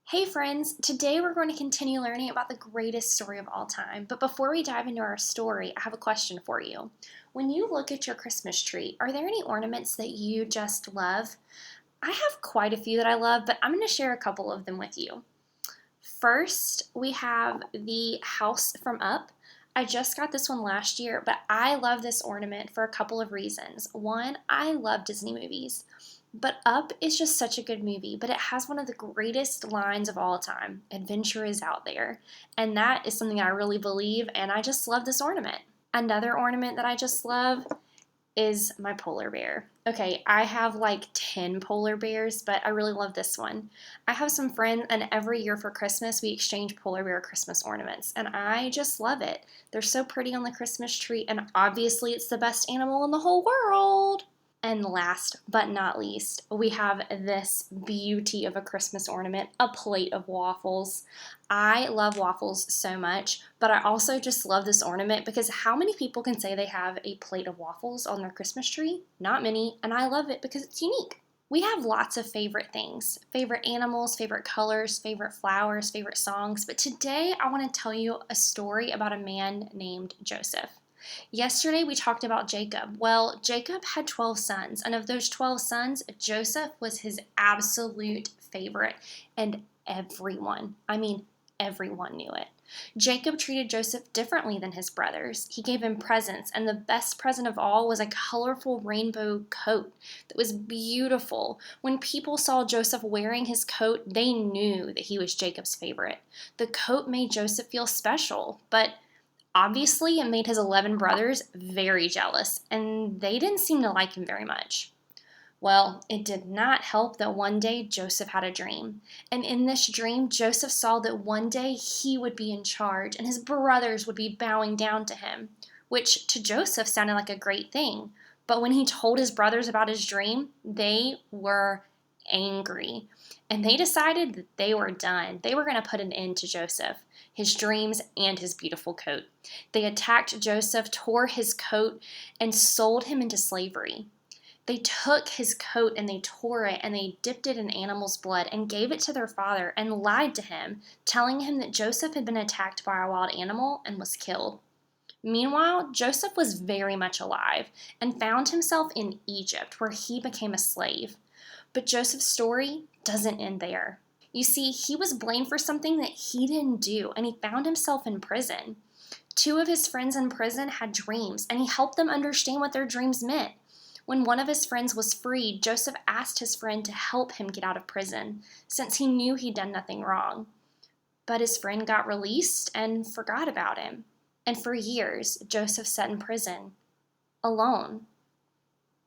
Hey friends, today we're going to continue learning about the greatest story of all time. But before we dive into our story, I have a question for you. When you look at your Christmas tree, are there any ornaments that you just love? I have quite a few that I love, but I'm going to share a couple of them with you. First, we have the house from Up. I just got this one last year, but I love this ornament for a couple of reasons. One, I love Disney movies. But Up is just such a good movie, but it has one of the greatest lines of all time. Adventure is out there. And that is something I really believe, and I just love this ornament. Another ornament that I just love is my polar bear. Okay, I have like 10 polar bears, but I really love this one. I have some friends, and every year for Christmas, we exchange polar bear Christmas ornaments, and I just love it. They're so pretty on the Christmas tree, and obviously it's the best animal in the whole world. And last but not least, we have this beauty of a Christmas ornament, a plate of waffles. I love waffles so much, but I also just love this ornament because how many people can say they have a plate of waffles on their Christmas tree? Not many, and I love it because it's unique. We have lots of favorite things, favorite animals, favorite colors, favorite flowers, favorite songs, but today I want to tell you a story about a man named Joseph. Yesterday we talked about Jacob. Well, Jacob had 12 sons, and of those 12 sons, Joseph was his absolute favorite, and everyone knew it. Jacob treated Joseph differently than his brothers. He gave him presents, and the best present of all was a colorful rainbow coat that was beautiful. When people saw Joseph wearing his coat, they knew that he was Jacob's favorite. The coat made Joseph feel special, but obviously, it made his 11 brothers very jealous, and they didn't seem to like him very much. Well, it did not help that one day Joseph had a dream. And in this dream, Joseph saw that one day he would be in charge and his brothers would be bowing down to him, which to Joseph sounded like a great thing. But when he told his brothers about his dream, they were angry. And they decided that they were done. They were going to put an end to Joseph, his dreams, and his beautiful coat. They attacked Joseph, tore his coat, and sold him into slavery. They took his coat and they tore it and they dipped it in animal's blood and gave it to their father and lied to him, telling him that Joseph had been attacked by a wild animal and was killed. Meanwhile, Joseph was very much alive and found himself in Egypt, where he became a slave. But Joseph's story doesn't end there. You see, he was blamed for something that he didn't do, and he found himself in prison. Two of his friends in prison had dreams, and he helped them understand what their dreams meant. When one of his friends was freed, Joseph asked his friend to help him get out of prison, since he knew he'd done nothing wrong. But his friend got released and forgot about him. And for years, Joseph sat in prison, alone.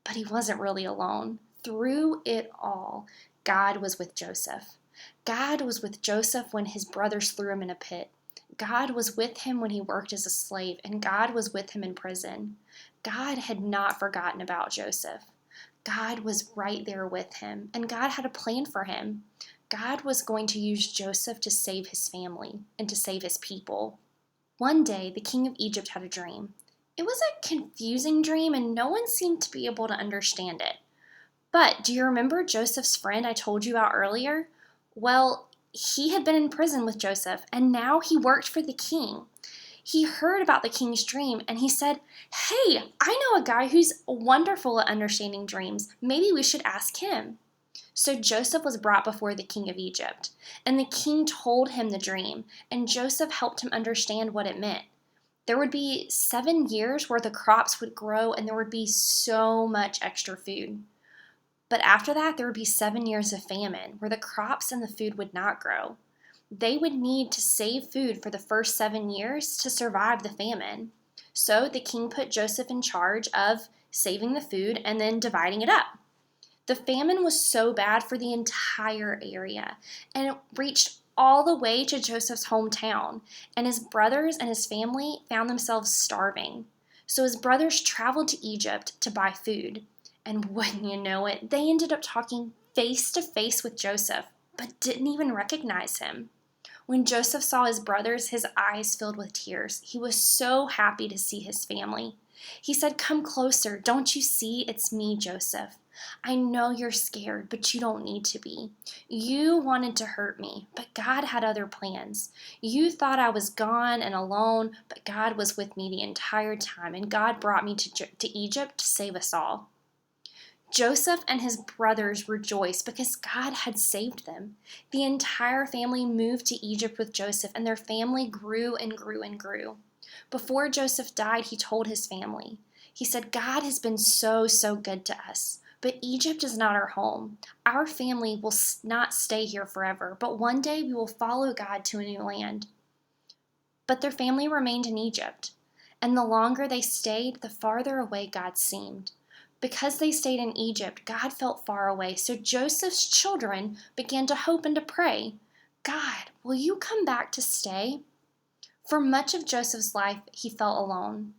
But he wasn't really alone. Through it all, God was with Joseph. God was with Joseph when his brothers threw him in a pit. God was with him when he worked as a slave, and God was with him in prison. God had not forgotten about Joseph. God was right there with him, and God had a plan for him. God was going to use Joseph to save his family and to save his people. One day, the king of Egypt had a dream. It was a confusing dream, and no one seemed to be able to understand it. But do you remember Joseph's friend I told you about earlier? Well, he had been in prison with Joseph, and now he worked for the king. He heard about the king's dream, and he said, "Hey, I know a guy who's wonderful at understanding dreams. Maybe we should ask him." So Joseph was brought before the king of Egypt, and the king told him the dream, and Joseph helped him understand what it meant. There would be 7 years where the crops would grow, and there would be so much extra food. But after that, there would be 7 years of famine where the crops and the food would not grow. They would need to save food for the first 7 years to survive the famine. So the king put Joseph in charge of saving the food and then dividing it up. The famine was so bad for the entire area, and it reached all the way to Joseph's hometown, and his brothers and his family found themselves starving. So his brothers traveled to Egypt to buy food. And wouldn't you know it, they ended up talking face to face with Joseph, but didn't even recognize him. When Joseph saw his brothers, his eyes filled with tears. He was so happy to see his family. He said, "Come closer. Don't you see? It's me, Joseph." I know you're scared, but you don't need to be. You wanted to hurt me, but God had other plans. You thought I was gone and alone, but God was with me the entire time, and God brought me to Egypt to save us all. Joseph and his brothers rejoiced because God had saved them. The entire family moved to Egypt with Joseph, and their family grew and grew and grew. Before Joseph died, he told his family, he said, God has been so, so good to us. But Egypt is not our home. Our family will not stay here forever, but one day we will follow God to a new land. But their family remained in Egypt, and the longer they stayed, the farther away God seemed. Because they stayed in Egypt, God felt far away, so Joseph's children began to hope and to pray, God, will you come back to stay? For much of Joseph's life, he felt alone.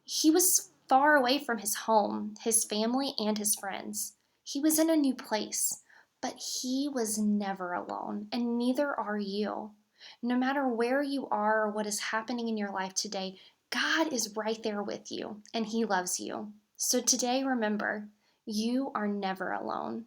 He was far away from his home, his family, and his friends. He was in a new place, but he was never alone, and neither are you. No matter where you are or what is happening in your life today, God is right there with you, and he loves you. So today, remember, you are never alone.